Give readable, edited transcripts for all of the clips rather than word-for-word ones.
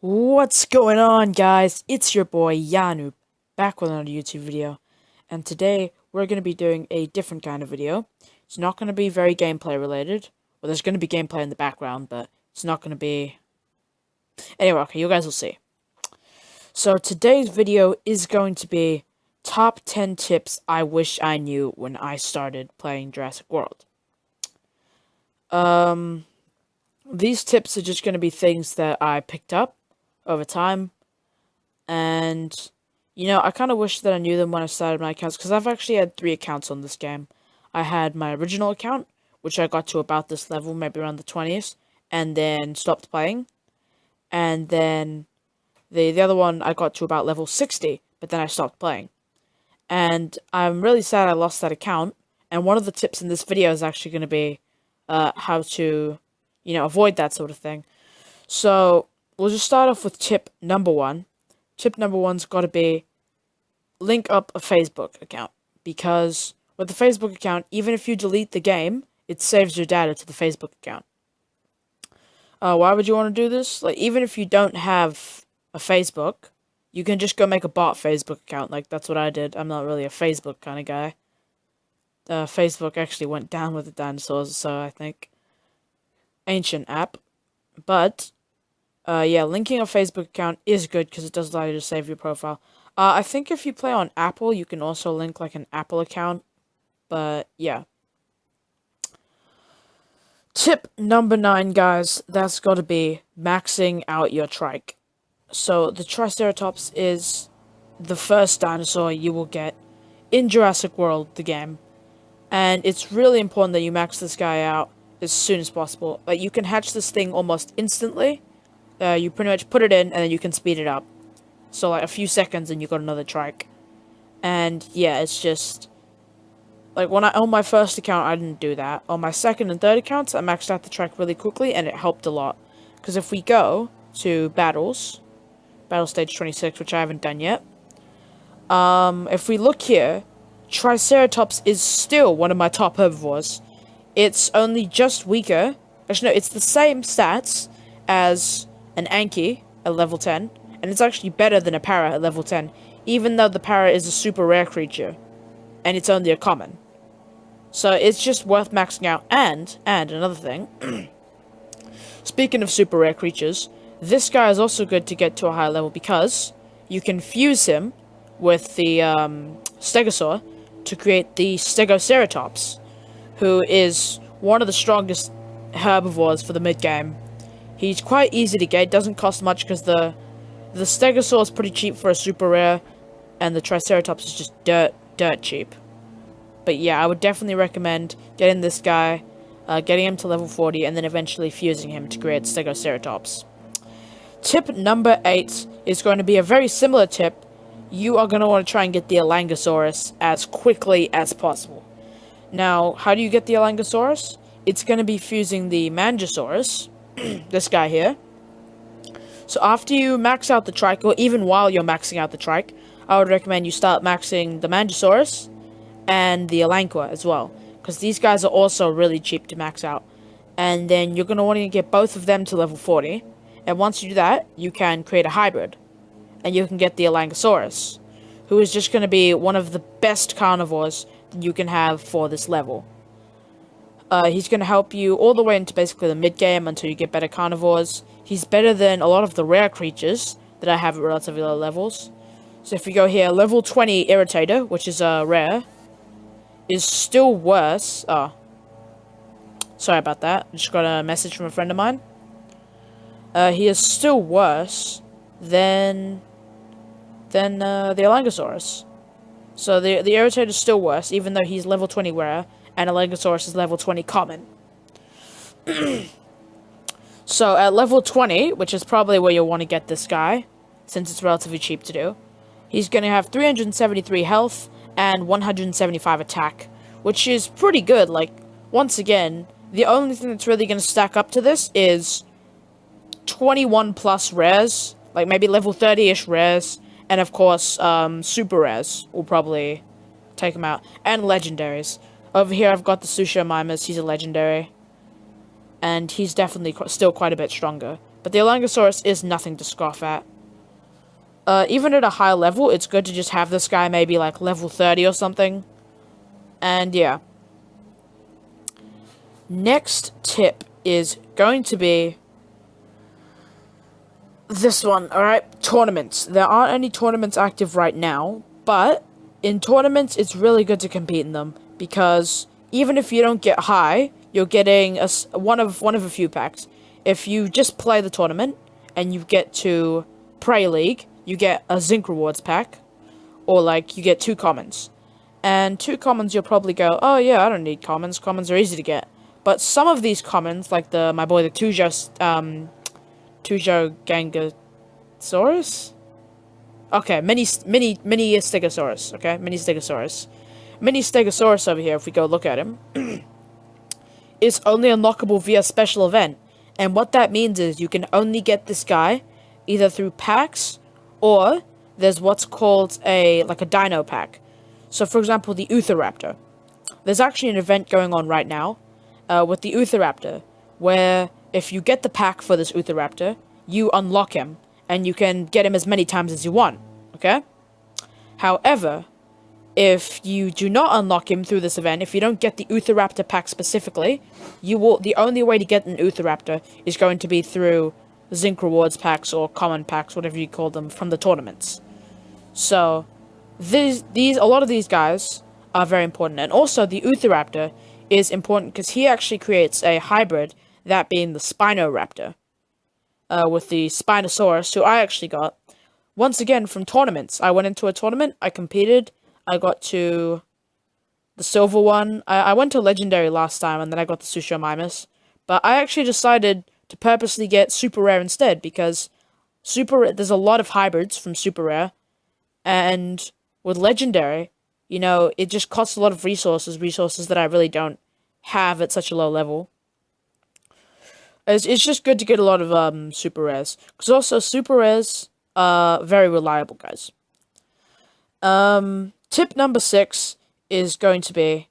What's going on, guys? It's your boy Yanu, back with another YouTube video, and today we're going to be doing a different kind of video. It's not going to be very gameplay related. Well, there's going to be gameplay in the background, but it's not going to be... Anyway, okay, you guys will see. So today's video is going to be top 10 tips I wish I knew when I started playing Jurassic World. These tips are just going to be things that I picked up over time, and I kind of wish that I knew them when I started my accounts, because I've actually had 3 accounts on this game. I had my original account, which I got to about this level, maybe around the 20th, and then stopped playing, and then the other one I got to about level 60, but then I stopped playing, and I'm really sad I lost that account. And one of the tips in this video is actually going to be how to avoid that sort of thing. So we'll just start off with tip number 1. Tip number 1's got to be link up a Facebook account, because with the Facebook account, even if you delete the game, it saves your data to the Facebook account. Why would you want to do this? Like, even if you don't have a Facebook, you can just go make a bot Facebook account. Like, that's what I did. I'm not really a Facebook kind of guy. Facebook actually went down with the dinosaurs, so I think. Ancient app. But yeah, linking a Facebook account is good because it does allow you to save your profile. I think if you play on Apple, you can also link like an Apple account. But yeah. Tip number 9, guys, that's got to be maxing out your trike. So the Triceratops is the first dinosaur you will get in Jurassic World, the game. And it's really important that you max this guy out as soon as possible. Like, you can hatch this thing almost instantly. You pretty much put it in, and then you can speed it up. So, like, a few seconds, and you got another trike. And, yeah, it's just... Like, on my first account, I didn't do that. On my second and third accounts, I maxed out the trike really quickly, and it helped a lot. Because if we go to battles, battle stage 26, which I haven't done yet, if we look here, Triceratops is still one of my top herbivores. It's only just weaker. Actually, no, it's the same stats as an Anki at level 10, and it's actually better than a Para at level 10, even though the Para is a super rare creature, and it's only a common. So it's just worth maxing out. And another thing, speaking of super rare creatures, this guy is also good to get to a higher level, because you can fuse him with the Stegosaur to create the Stegoceratops, who is one of the strongest herbivores for the mid-game. He's quite easy to get, doesn't cost much, because the Stegosaur is pretty cheap for a super rare, and the Triceratops is just dirt cheap. But yeah, I would definitely recommend getting this guy, getting him to level 40, and then eventually fusing him to create Stegoceratops. Tip number 8 is going to be a very similar tip. You are going to want to try and get the Olangosaurus as quickly as possible. Now, how do you get the Olangosaurus? It's going to be fusing the Mangosaurus, this guy here. So after you max out the trike, or even while you're maxing out the trike, I would recommend you start maxing the Mangosaurus and the Olanqua as well, because these guys are also really cheap to max out. And then you're going to want to get both of them to level 40, and once you do that, you can create a hybrid, and you can get the Olangosaurus, who is just going to be one of the best carnivores that you can have for this level. He's going to help you all the way into basically the mid-game until you get better carnivores. He's better than a lot of the rare creatures that I have at relatively low levels. So if we go here, level 20 Irritator, which is rare, is still worse. Oh, sorry about that. I just got a message from a friend of mine. He is still worse than the Olangosaurus. So the Irritator is still worse, even though he's level 20 rare, and Olangosaurus is level 20 common. So at level 20, which is probably where you'll want to get this guy, since it's relatively cheap to do, he's going to have 373 health and 175 attack, which is pretty good. Like, once again, the only thing that's really going to stack up to this is 21 plus rares, like maybe level 30-ish rares, and of course, super rares will probably take him out, and legendaries. Over here, I've got the Susha Mimas. He's a legendary, and he's definitely still quite a bit stronger. But the Olangosaurus is nothing to scoff at. Even at a high level, it's good to just have this guy maybe like level 30 or something. And yeah. Next tip is going to be this one, alright? Tournaments. There aren't any tournaments active right now, but in tournaments, it's really good to compete in them, because even if you don't get high, you're getting one of a few packs. If you just play the tournament, and you get to Prey League, you get a Zinc Rewards pack, or like, you get 2 commons. And 2 commons, you'll probably go, oh yeah, I don't need commons, commons are easy to get. But some of these commons, like my boy, the Tujo Gangosaurus? Okay, mini Stegosaurus, okay? Mini Stegosaurus. Mini Stegosaurus over here, if we go look at him, is only unlockable via special event. And what that means is you can only get this guy either through packs, or there's what's called a dino pack. So, for example, the Utheraptor. There's actually an event going on right now, with the Utheraptor, where if you get the pack for this Utheraptor, you unlock him, and you can get him as many times as you want, okay? However, if you do not unlock him through this event, if you don't get the Utheraptor pack specifically, the only way to get an Utheraptor is going to be through Zinc Rewards packs, or common packs, whatever you call them, from the tournaments. So, a lot of these guys are very important, and also the Utheraptor is important because he actually creates a hybrid, that being the Spinoraptor, with the Spinosaurus, who I actually got, once again, from tournaments. I went into a tournament, I competed, I got to the silver one. I went to Legendary last time, and then I got the Susho Mimus, but I actually decided to purposely get Super Rare instead, because there's a lot of hybrids from Super Rare, and with Legendary, you know, it just costs a lot of resources that I really don't have at such a low level. It's just good to get a lot of Super Rares, because also Super Rares are very reliable, guys. Tip number 6 is going to be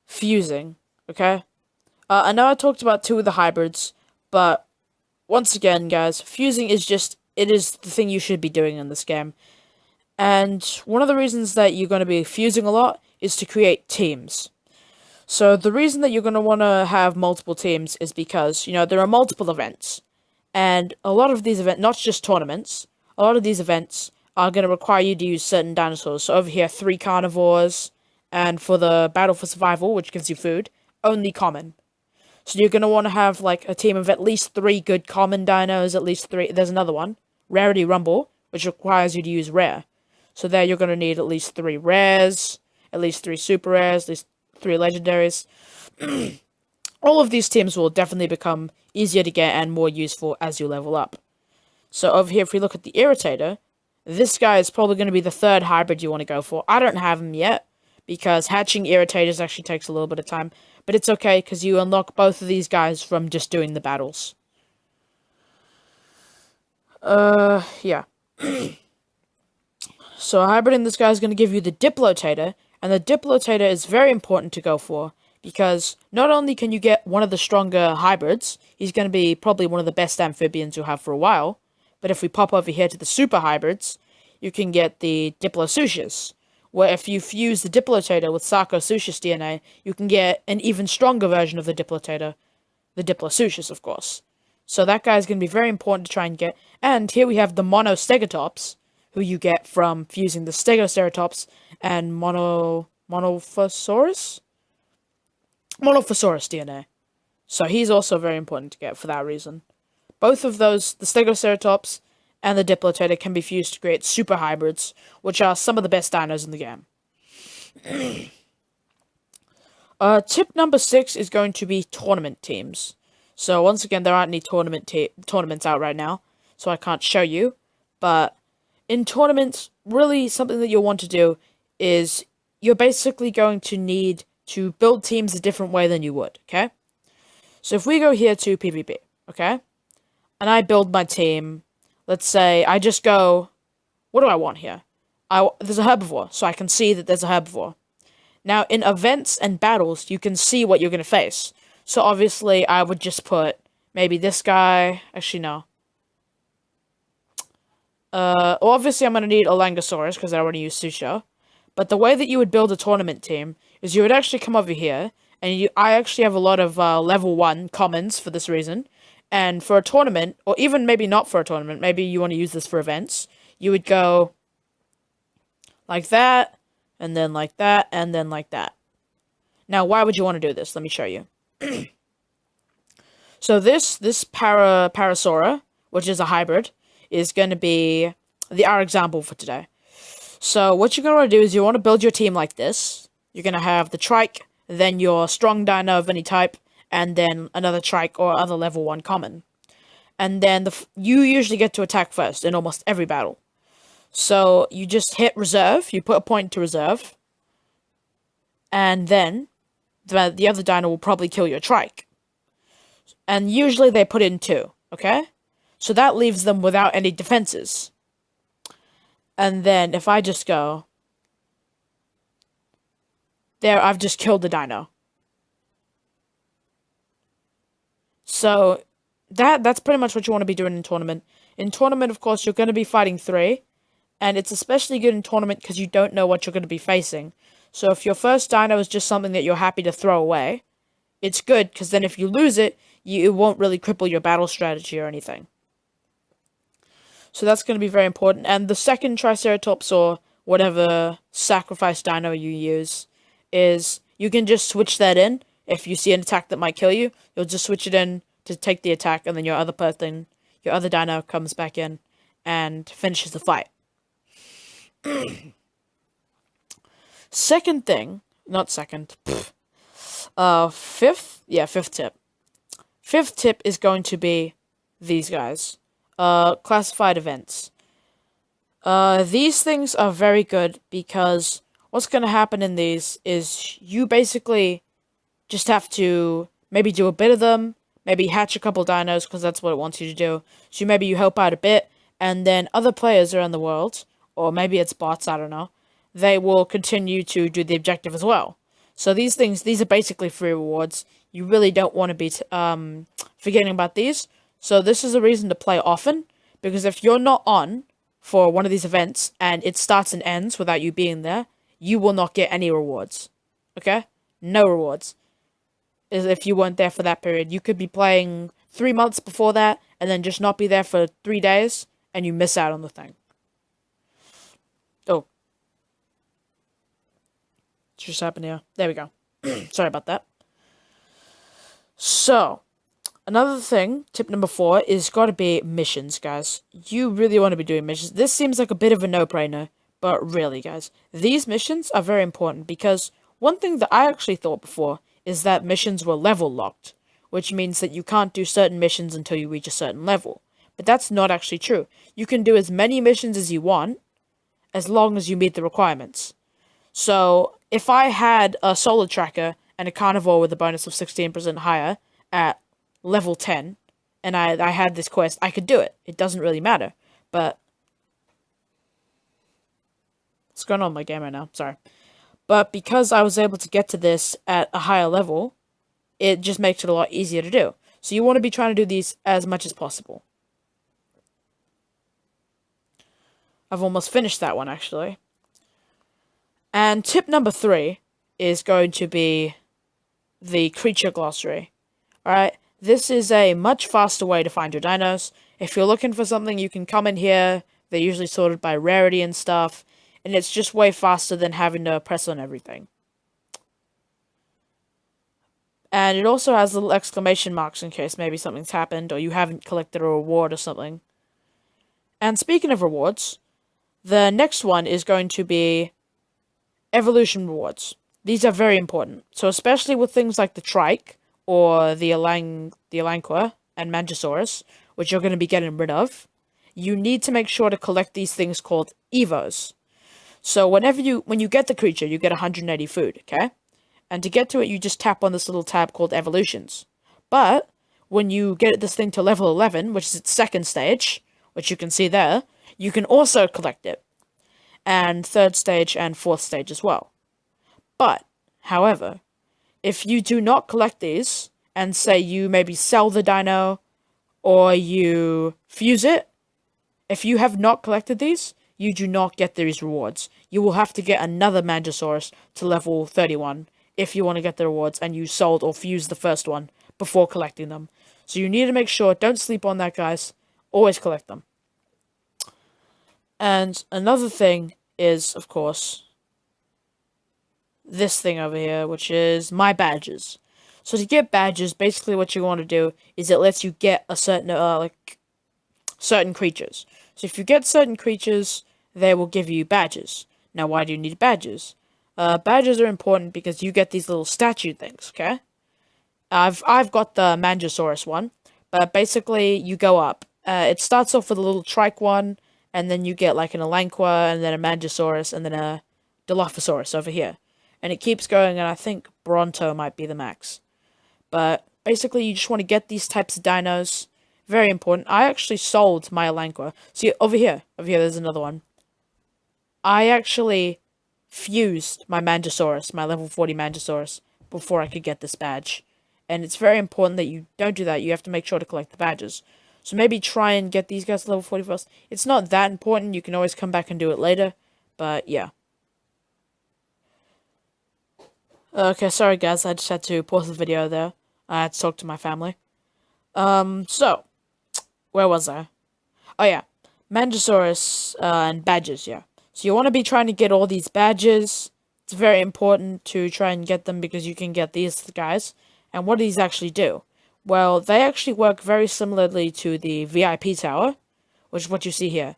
fusing, okay? I know I talked about 2 of the hybrids, but once again, guys, fusing is it is the thing you should be doing in this game. And one of the reasons that you're going to be fusing a lot is to create teams. So the reason that you're going to want to have multiple teams is because, you know, there are multiple events. And a lot of these events, not just tournaments, a lot of these events are going to require you to use certain dinosaurs. So over here, 3 carnivores, and for the Battle for Survival, which gives you food, only common. So you're going to want to have, like, a team of at least 3 good common dinos, at least 3, there's another one, Rarity Rumble, which requires you to use rare. So there you're going to need at least 3 rares, at least 3 super rares, at least 3 legendaries. All of these teams will definitely become easier to get and more useful as you level up. So over here, if we look at the Irritator, this guy is probably going to be the 3rd hybrid you want to go for. I don't have him yet, because hatching Irritators actually takes a little bit of time. But it's okay, because you unlock both of these guys from just doing the battles. Yeah. So a hybrid in this guy is going to give you the Diplotator, and the Diplotator is very important to go for, because not only can you get one of the stronger hybrids, he's going to be probably one of the best amphibians you'll have for a while, but if we pop over here to the super hybrids, you can get the Diplosuchus, where if you fuse the Diplotator with Sarcosuchus DNA, you can get an even stronger version of the Diplotator, the Diplosuchus, of course. So that guy's going to be very important to try and get, and here we have the Monostegatops, who you get from fusing the Stegoceratops and Monophosaurus DNA. So he's also very important to get for that reason. Both of those, the Stegoceratops and the Diplotator, can be fused to create super hybrids, which are some of the best dinos in the game. Tip number 6 is going to be tournament teams. So once again, there aren't any tournaments out right now, so I can't show you, but in tournaments, really something that you'll want to do is you're basically going to need to build teams a different way than you would, okay? So if we go here to PvP, okay? And I build my team, let's say I just go, what do I want here? There's a herbivore, so I can see that there's a herbivore. Now, in events and battles, you can see what you're going to face. So obviously, I would just put maybe this guy. Actually, no. Well, obviously I'm going to need Olangosaurus because I already used Susho. But the way that you would build a tournament team is you would actually come over here, and I actually have a lot of level 1 commons for this reason. And for a tournament, or even maybe not for a tournament, maybe you want to use this for events, you would go like that, and then like that, and then like that. Now, why would you want to do this? Let me show you. So this Parasaura, which is a hybrid, is going to be our example for today. So what you're going to want to do is you want to build your team like this. You're going to have the trike, then your strong dino of any type, and then another trike or other level 1 common. And then you usually get to attack first in almost every battle. So you just hit reserve, you put a point to reserve, and then the other dino will probably kill your trike. And usually they put in 2, okay? So that leaves them without any defenses. And then if I just go... There, I've just killed the dino. So that's pretty much what you want to be doing in tournament. In tournament, of course, you're going to be fighting 3. And it's especially good in tournament because you don't know what you're going to be facing. So if your first dino is just something that you're happy to throw away, it's good because then if you lose it, it won't really cripple your battle strategy or anything. So that's going to be very important. And the second Triceratops or whatever sacrifice dino you use is you can just switch that in. If you see an attack that might kill you, you'll just switch it in to take the attack, and then your other dino comes back in and finishes the fight. Second thing, not second, fifth tip. Fifth tip is going to be these guys. Classified events. These things are very good because what's going to happen in these is you basically just have to maybe do a bit of them, maybe hatch a couple dinos because that's what it wants you to do. So maybe you help out a bit, and then other players around the world, or maybe it's bots, I don't know, they will continue to do the objective as well. So these are basically free rewards. You really don't want to be forgetting about these. So this is a reason to play often, because if you're not on for one of these events and it starts and ends without you being there, you will not get any rewards. Okay? No rewards. If you weren't there for that period. You could be playing 3 months before that and then just not be there for 3 days and you miss out on the thing. Oh. What just happened here? There we go. Sorry about that. So, another thing, tip number 4, is got to be missions, guys. You really want to be doing missions. This seems like a bit of a no-brainer, but really, guys, these missions are very important because one thing that I actually thought before is that missions were level locked, which means that you can't do certain missions until you reach a certain level. But that's not actually true. You can do as many missions as you want, as long as you meet the requirements. So, if I had a solid tracker and a carnivore with a bonus of 16% higher at level 10, and I had this quest, I could do it. It doesn't really matter. But what's going on in my game right now? Sorry. But because I was able to get to this at a higher level, it just makes it a lot easier to do. So you want to be trying to do these as much as possible. I've almost finished that one, actually. And tip number 3 is going to be the creature glossary. Alright? This is a much faster way to find your dinos. If you're looking for something, you can come in here. They're usually sorted by rarity and stuff. And it's just way faster than having to press on everything. And it also has little exclamation marks in case maybe something's happened or you haven't collected a reward or something. And speaking of rewards, the next one is going to be evolution rewards. These are very important. So especially with things like the trike or the Elanqua and Mangisaurus, which you're going to be getting rid of, you need to make sure to collect these things called evos. So when you get the creature, you get 180 food, okay? And to get to it, you just tap on this little tab called evolutions. But when you get this thing to level 11, which is its second stage, which you can see there, you can also collect it. And third stage and fourth stage as well. But, however, if you do not collect these, and say you maybe sell the dino, or you fuse it. If you have not collected these, you do not get these rewards. You will have to get another Mangosaurus to level 31 if you want to get the rewards, and you sold or fused the first one before collecting them. So you need to make sure, don't sleep on that, guys. Always collect them. And another thing is, of course, this thing over here, which is my badges. So to get badges, basically what you want to do is it lets you get a certain, certain creatures. So if you get certain creatures, they will give you badges. Now, why do you need badges? Badges are important because you get these little statue things, okay? I've got the Mangosaurus one, but basically you go up. It starts off with a little trike one, and then you get like an Olangosaurus, and then a Mangosaurus, and then a Dilophosaurus over here. And it keeps going, and I think Bronto might be the max. But basically, you just want to get these types of dinos. Very important. I actually sold my Olangosaurus. See, over here, there's another one. I actually fused my Mangosaurus, my level 40 Mangosaurus, before I could get this badge. And it's very important that you don't do that. You have to make sure to collect the badges. So maybe try and get these guys to level 40 first. It's not that important. You can always come back and do it later. But, yeah. Okay, sorry guys. I just had to pause the video there. I had to talk to my family. So, where was I? Oh, yeah. Mangosaurus, and badges, yeah. So you want to be trying to get all these badges. It's very important to try and get them because you can get these guys. And what do these actually do? Well, they actually work very similarly to the VIP tower, which is what you see here.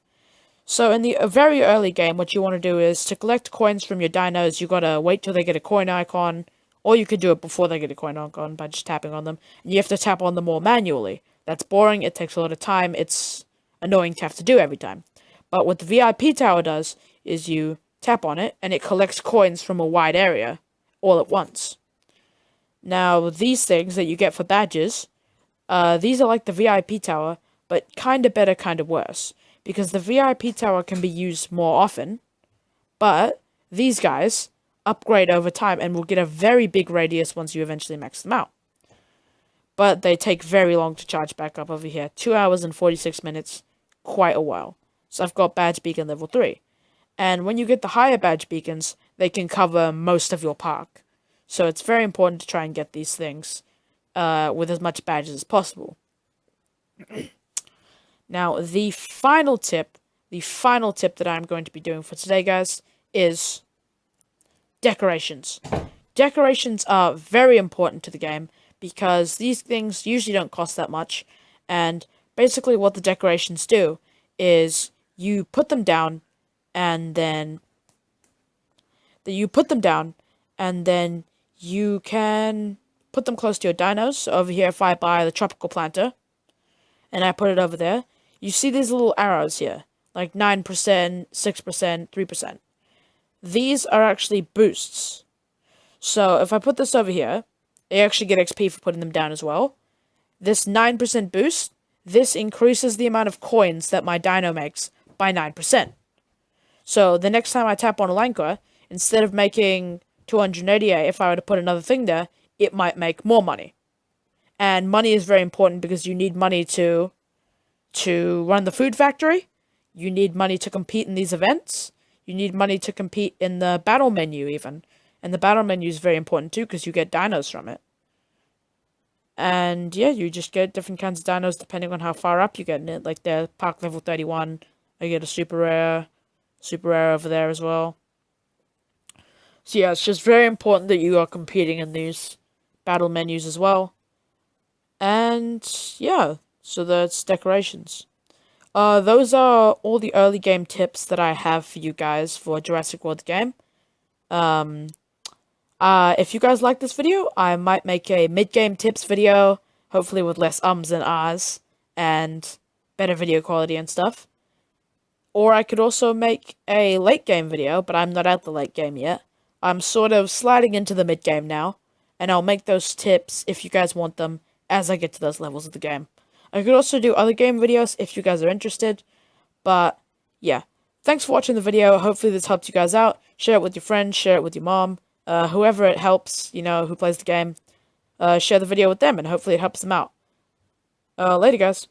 So in the very early game, what you want to do is to collect coins from your dinos, you gotta wait till they get a coin icon, or you could do it before they get a coin icon by just tapping on them. And you have to tap on them all manually. That's boring, it takes a lot of time, it's annoying to have to do every time. But what the VIP tower does is you tap on it, and it collects coins from a wide area, all at once. Now, these things that you get for badges, these are like the VIP tower, but kinda better, kinda worse. Because the VIP tower can be used more often, but these guys upgrade over time and will get a very big radius once you eventually max them out. But they take very long to charge back up over here. 2 hours and 46 minutes, quite a while. So I've got badge beacon level 3. And when you get the higher badge beacons, they can cover most of your park. So it's very important to try and get these things with as much badges as possible. Now, the final tip that I'm going to be doing for today, guys, is decorations. Decorations are very important to the game because these things usually don't cost that much. And basically what the decorations do is you put them down and then you can put them close to your dinos. So over here, if I buy the tropical planter and I put it over there, you see these little arrows here, like 9%, 6%, 3%. These are actually boosts. So if I put this over here, they actually get XP for putting them down as well. This 9% boost, this increases the amount of coins that my dino makes by 9%. So the next time I tap on a Lanka, instead of making 288, if I were to put another thing there, it might make more money. And money is very important because you need money to run the food factory. You need money to compete in these events. You need money to compete in the battle menu even. And the battle menu is very important too because you get dinos from it. And yeah, you just get different kinds of dinos depending on how far up you get in it. Like the park level 31, I get a super rare over there as well. So yeah, it's just very important that you are competing in these battle menus as well. And yeah, so that's decorations. Those are all the early game tips that I have for you guys for Jurassic World game. If you guys like this video, I might make a mid-game tips video, hopefully with less ums and ahs, and better video quality and stuff. Or I could also make a late game video, but I'm not at the late game yet. I'm sort of sliding into the mid-game now, and I'll make those tips, if you guys want them, as I get to those levels of the game. I could also do other game videos if you guys are interested, but yeah. Thanks for watching the video, hopefully this helped you guys out. Share it with your friends, share it with your mom, whoever it helps, you know, who plays the game. Share the video with them, and hopefully it helps them out. Later, guys.